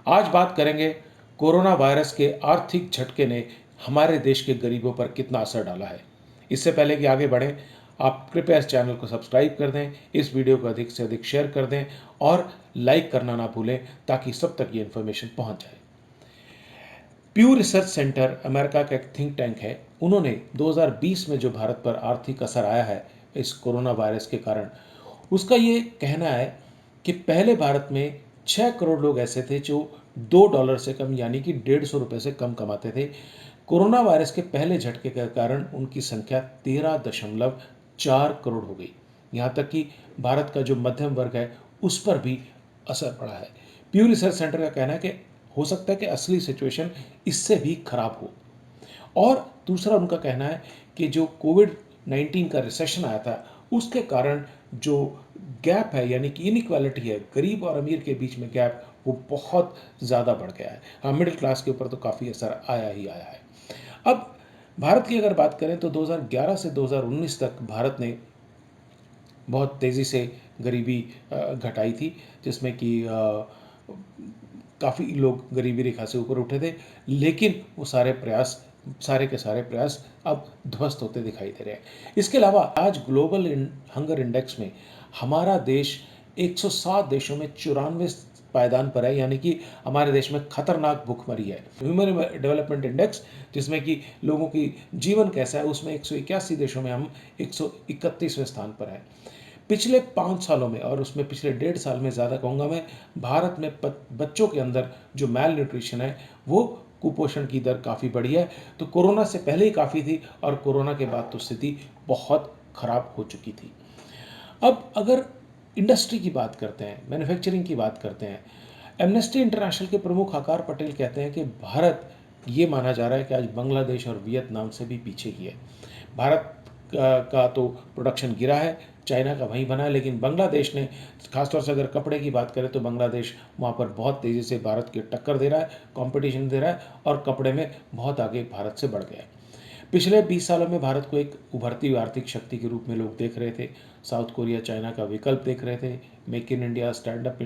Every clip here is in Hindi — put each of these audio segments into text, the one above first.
आज बात करेंगे कोरोना वायरस के आर्थिक झटके ने हमारे देश के गरीबों पर कितना असर डाला है। इससे पहले कि आगे बढ़ें, आप कृपया इस चैनल को सब्सक्राइब कर दें, इस वीडियो को अधिक से अधिक शेयर कर दें और लाइक करना ना भूलें ताकि सब तक ये इन्फॉर्मेशन पहुंच जाए। प्यू रिसर्च सेंटर अमेरिका का एक थिंक टैंक है। उन्होंने 2020 में जो भारत पर आर्थिक असर आया है इस कोरोना वायरस के कारण, उसका ये कहना है कि पहले भारत में 6 करोड़ लोग ऐसे थे जो $2 से कम यानी कि ₹150 से कम कमाते थे। कोरोना वायरस के पहले झटके के कारण उनकी संख्या 13.4 करोड़ हो गई। यहाँ तक कि भारत का जो मध्यम वर्ग है उस पर भी असर पड़ा है। प्यू रिसर्च सेंटर का कहना है कि हो सकता है कि असली सिचुएशन इससे भी खराब हो। और दूसरा उनका कहना है कि जो कोविड-19 का रिसेशन आया था उसके कारण जो गैप है यानी कि इनइक्वालिटी है, गरीब और अमीर के बीच में गैप, वो बहुत ज़्यादा बढ़ गया है। हाँ, मिडिल क्लास के ऊपर तो काफ़ी असर आया ही आया है। अब भारत की अगर बात करें तो 2011 से 2019 तक भारत ने बहुत तेज़ी से गरीबी घटाई थी, जिसमें कि काफ़ी लोग गरीबी रेखा से ऊपर उठे थे, लेकिन वो सारे के सारे प्रयास अब ध्वस्त होते दिखाई दे रहे हैं। इसके अलावा आज ग्लोबल हंगर इंडेक्स में हमारा देश 107 देशों में 94 पायदान पर है, यानी कि हमारे देश में खतरनाक भुखमरी है। ह्यूमन डेवलपमेंट इंडेक्स, जिसमें कि लोगों की जीवन कैसा है, उसमें 181 देशों में हम 131वें स्थान पर है। पिछले 5 सालों में, और उसमें पिछले 1.5 साल में ज़्यादा कहूँगा मैं, भारत में बच्चों के अंदर जो मैल न्यूट्रिशन है वो कुपोषण की दर काफ़ी बढ़ी है। तो कोरोना से पहले ही काफ़ी थी और कोरोना के बाद तो स्थिति बहुत खराब हो चुकी थी। अब अगर इंडस्ट्री की बात करते हैं, मैन्युफैक्चरिंग की बात करते हैं, एमनेस्टी इंटरनेशनल के प्रमुख आकार पटेल कहते हैं कि भारत, ये माना जा रहा है कि आज बांग्लादेश और वियतनाम से भी पीछे ही है। भारत का तो प्रोडक्शन गिरा है, चाइना का वहीं बना है, लेकिन बांग्लादेश ने, खासतौर से अगर कपड़े की बात करें तो बांग्लादेश वहाँ पर बहुत तेज़ी से भारत की टक्कर दे रहा है, कंपटीशन दे रहा है और कपड़े में बहुत आगे भारत से बढ़ गया है। पिछले 20 सालों में भारत को एक उभरती हुई आर्थिक शक्ति के रूप में लोग देख रहे थे। साउथ कोरिया, चाइना का विकल्प देख रहे थे। Make in India, startup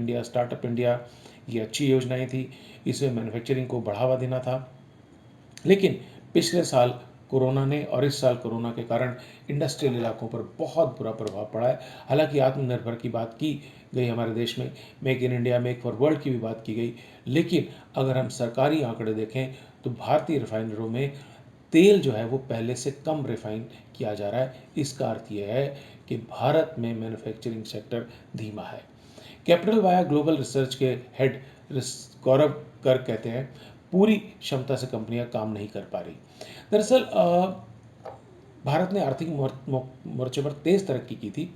India, ये अच्छी योजनाएं थी। इसमें मैन्युफैक्चरिंग को बढ़ावा देना था। लेकिन पिछले साल कोरोना ने और इस साल कोरोना के कारण इंडस्ट्रियल इलाकों पर बहुत बुरा प्रभाव पड़ा है। हालांकि आत्मनिर्भर की बात की गई हमारे देश में, make in India, make for world की भी बात की गई, लेकिन अगर हम सरकारी आंकड़े देखें तो भारतीय रिफाइनरों में तेल जो है वो पहले से कम रिफाइन किया जा रहा है। इसका अर्थ यह है कि भारत में मैन्युफैक्चरिंग सेक्टर धीमा है। कैपिटल वाया ग्लोबल रिसर्च के हेड गौरव गर्ग कहते हैं, पूरी क्षमता से कंपनियां काम नहीं कर पा रही। दरअसल भारत ने आर्थिक मोर्चे पर तेज तरक्की की थी।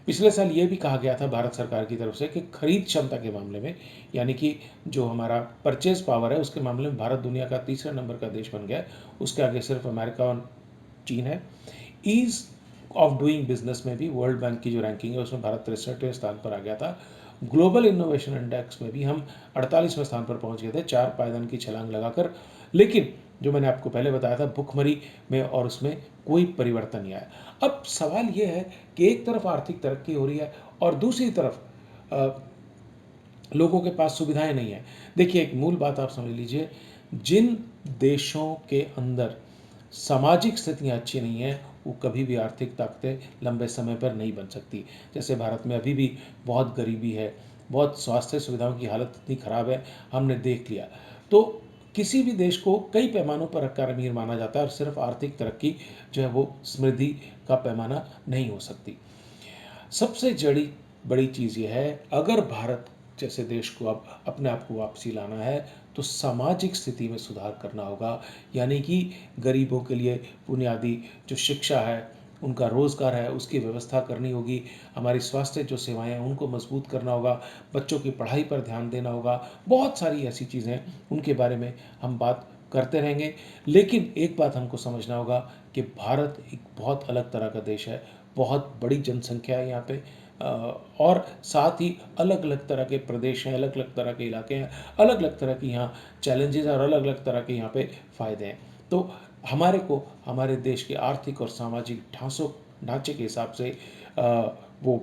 पिछले साल ये भी कहा गया था भारत सरकार की तरफ से कि खरीद क्षमता के मामले में, यानी कि जो हमारा परचेज पावर है उसके मामले में भारत दुनिया का तीसरे नंबर का देश बन गया है। उसके आगे सिर्फ अमेरिका और चीन है। ईज ऑफ डूइंग बिजनेस में भी वर्ल्ड बैंक की जो रैंकिंग है उसमें भारत 63वें स्थान पर आ गया था। ग्लोबल इनोवेशन इंडेक्स में भी हम 48वें स्थान पर पहुंच गए थे, 4 पायदान की छलांग लगाकर। लेकिन जो मैंने आपको पहले बताया था, भुखमरी में और उसमें कोई परिवर्तन नहीं आया। अब सवाल ये है कि एक तरफ आर्थिक तरक्की हो रही है और दूसरी तरफ लोगों के पास सुविधाएं नहीं है। देखिए, एक मूल बात आप समझ लीजिए, जिन देशों के अंदर सामाजिक स्थितियां अच्छी नहीं है वो कभी भी आर्थिक ताकतें लंबे समय पर नहीं बन सकती। जैसे भारत में अभी भी बहुत गरीबी है, बहुत स्वास्थ्य सुविधाओं की हालत इतनी खराब है, हमने देख लिया। तो किसी भी देश को कई पैमानों पर रखकर अमीर माना जाता है और सिर्फ आर्थिक तरक्की जो है वो समृद्धि का पैमाना नहीं हो सकती। सबसे बड़ी चीज़ यह है, अगर भारत जैसे देश को अब अपने आप को वापसी लाना है तो सामाजिक स्थिति में सुधार करना होगा। यानी कि गरीबों के लिए बुनियादी जो शिक्षा है, उनका रोज़गार है, उसकी व्यवस्था करनी होगी। हमारी स्वास्थ्य जो सेवाएं हैं उनको मजबूत करना होगा। बच्चों की पढ़ाई पर ध्यान देना होगा। बहुत सारी ऐसी चीज़ें हैं, उनके बारे में हम बात करते रहेंगे। लेकिन एक बात हमको समझना होगा कि भारत एक बहुत अलग तरह का देश है। बहुत बड़ी जनसंख्या है यहाँ पे, और साथ ही अलग अलग तरह के प्रदेश हैं, अलग अलग तरह के इलाके हैं, अलग अलग तरह की यहाँ चैलेंजेस हैं और अलग अलग तरह के यहाँ पे फ़ायदे हैं। तो हमारे को हमारे देश के आर्थिक और सामाजिक ढांचे के हिसाब से वो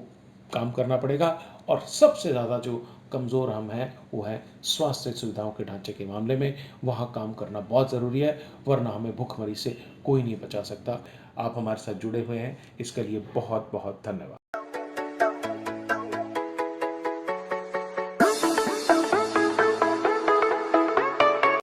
काम करना पड़ेगा। और सबसे ज़्यादा जो कमज़ोर हम हैं वो है स्वास्थ्य सुविधाओं के ढांचे के मामले में। वहाँ काम करना बहुत ज़रूरी है, वरना हमें भुखमरी से कोई नहीं बचा सकता। आप हमारे साथ जुड़े हुए हैं, इसके लिए बहुत बहुत धन्यवाद।